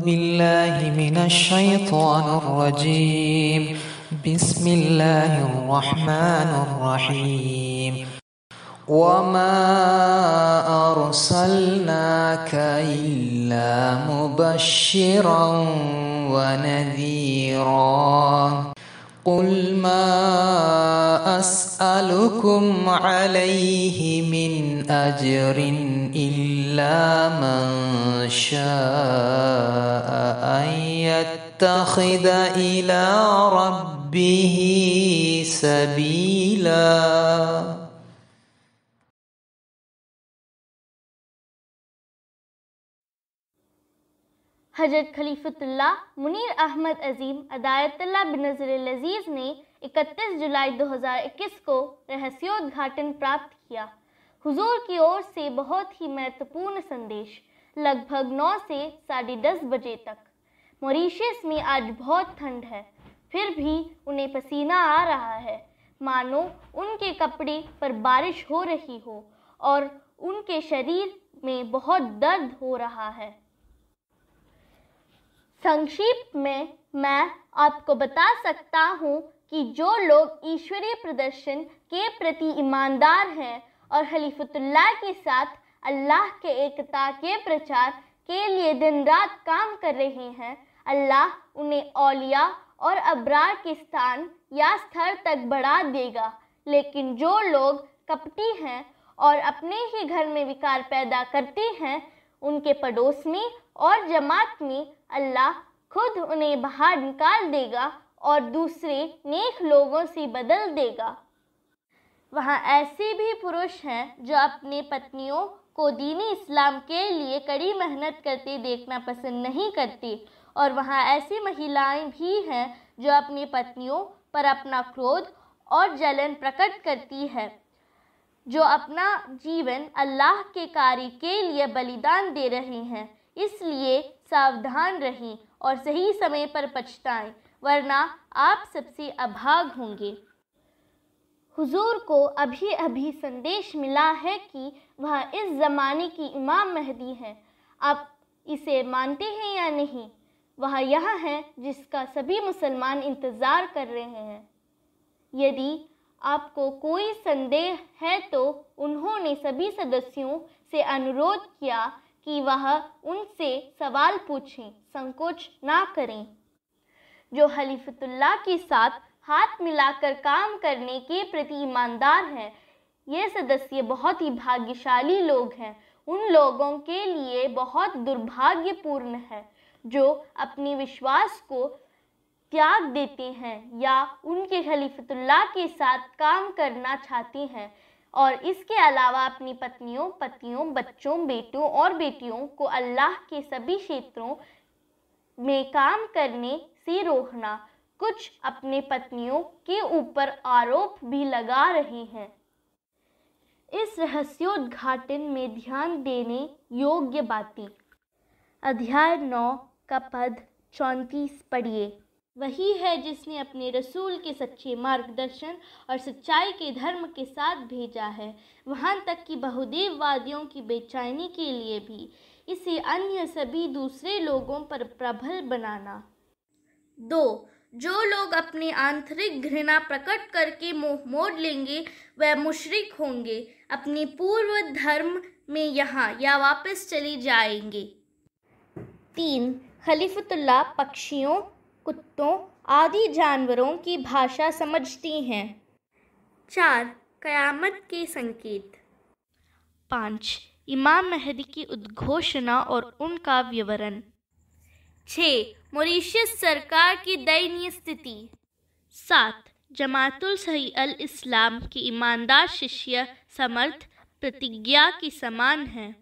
बिल्लाहि मिनश्शैतानिर्रजीम बिस्मिल्लाहिर्रहमानिर्रहीम वमा अर्सलनाका इल्ला मुबश्शिरन व नज़ीरा क़ुल मा अस्अलुकुम अलैहि मिन अजरिन इल्ला मन शाअ अन यत्तखिज़ इला रब्बिही सबीला। हजरत खलीफतुल्लाह मुनीर अहमद अजीम अदायतुल्लाह बिनज़रिल अज़ीज़ ने 31 जुलाई 2021 को रहस्योद्घाटन प्राप्त किया। हुजूर की ओर से बहुत ही महत्वपूर्ण संदेश, लगभग 9 से 10:30 बजे तक। मॉरिशस में आज बहुत ठंड है, फिर भी उन्हें पसीना आ रहा है, मानो उनके कपड़े पर बारिश हो रही हो और उनके शरीर में बहुत दर्द हो रहा है। संक्षिप्त में मैं आपको बता सकता हूँ कि जो लोग ईश्वरीय प्रदर्शन के प्रति ईमानदार हैं और खलीफतुल्लाह के साथ अल्लाह के एकता के प्रचार के लिए दिन रात काम कर रहे हैं, अल्लाह उन्हें औलिया और अबरार के स्थान या स्तर तक बढ़ा देगा। लेकिन जो लोग कपटी हैं और अपने ही घर में विकार पैदा करते हैं, उनके पड़ोस में और जमात में अल्लाह खुद उन्हें बाहर निकाल देगा और दूसरे नेक लोगों से बदल देगा। वहाँ ऐसे भी पुरुष हैं जो अपने पत्नियों को दीनी इस्लाम के लिए कड़ी मेहनत करते देखना पसंद नहीं करती, और वहाँ ऐसी महिलाएं भी हैं जो अपनी पत्नियों पर अपना क्रोध और जलन प्रकट करती है, जो अपना जीवन अल्लाह के कार्य के लिए बलिदान दे रहे हैं। इसलिए सावधान रहें और सही समय पर पछताएं, वरना आप सबसे अभाग होंगे। हुजूर को अभी अभी संदेश मिला है कि वह इस ज़माने की इमाम महदी हैं। आप इसे मानते हैं या नहीं? वह यह है जिसका सभी मुसलमान इंतज़ार कर रहे हैं। यदि आपको कोई संदेह है तो उन्होंने सभी सदस्यों से अनुरोध किया कि वह उनसे सवाल पूछें, संकोच ना करें। जो खलीफतुल्लाह के साथ हाथ मिलाकर काम करने के प्रति ईमानदार हैं, ये सदस्य बहुत ही भाग्यशाली लोग हैं। उन लोगों के लिए बहुत दुर्भाग्यपूर्ण है जो अपने विश्वास को त्याग देते हैं या उनके खलीफतुल्लाह के साथ काम करना चाहते हैं, और इसके अलावा अपनी पत्नियों, पतियों, बच्चों, बेटों और बेटियों को अल्लाह के सभी क्षेत्रों में काम करने से रोकना। कुछ अपने पत्नियों के ऊपर आरोप भी लगा रहे हैं। इस रहस्योद्घाटन में ध्यान देने योग्य बातें। अध्याय 9 का पद 34 पढ़िए। वही है जिसने अपने रसूल के सच्चे मार्गदर्शन और सच्चाई के धर्म के साथ भेजा है, वहाँ तक कि बहुदेववादियों की बेचैनी के लिए भी इसे अन्य सभी दूसरे लोगों पर प्रबल बनाना। 2. जो लोग अपनी आंतरिक घृणा प्रकट करके मुँह मोड़ लेंगे वह मुशरिक होंगे, अपने पूर्व धर्म में यहाँ या वापस चले जाएंगे। 3. खलीफतुल्लाह पक्षियों, कुत्तों आदि जानवरों की भाषा समझती हैं। 4. क़यामत के संकेत। 5. इमाम महदी की उद्घोषणा और उनका विवरण। 6. मॉरिशस सरकार की दयनीय स्थिति। 7. जमातुल सही अल इस्लाम के ईमानदार शिष्य समर्थ प्रतिज्ञा के समान हैं।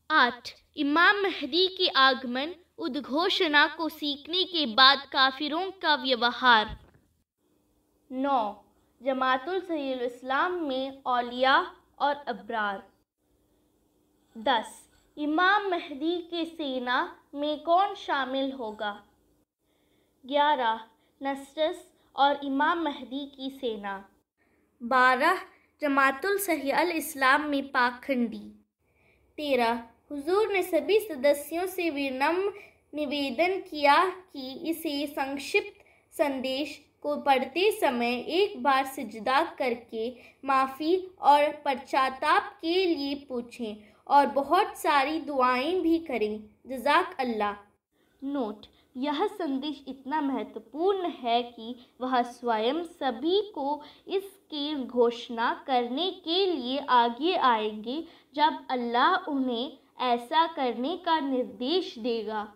8. इमाम महदी के आगमन, उद्घोषणा को सीखने के बाद काफिरों का व्यवहार। 9. जमातुल सही अल इस्लाम में औलिया और अबरार। 10. इमाम महदी के सेना में कौन शामिल होगा। 11. नसरस और इमाम महदी की सेना। 12. जमातुल सही अल इस्लाम में पाखंडी। 13. हुजूर ने सभी सदस्यों से विनम्र निवेदन किया कि इसे संक्षिप्त संदेश को पढ़ते समय एक बार सिजदा करके माफ़ी और पश्चाताप के लिए पूछें और बहुत सारी दुआएं भी करें। जज़ाक अल्लाह। नोट: यह संदेश इतना महत्वपूर्ण है कि वह स्वयं सभी को इसकी घोषणा करने के लिए आगे आएंगे जब अल्लाह उन्हें ऐसा करने का निर्देश देगा।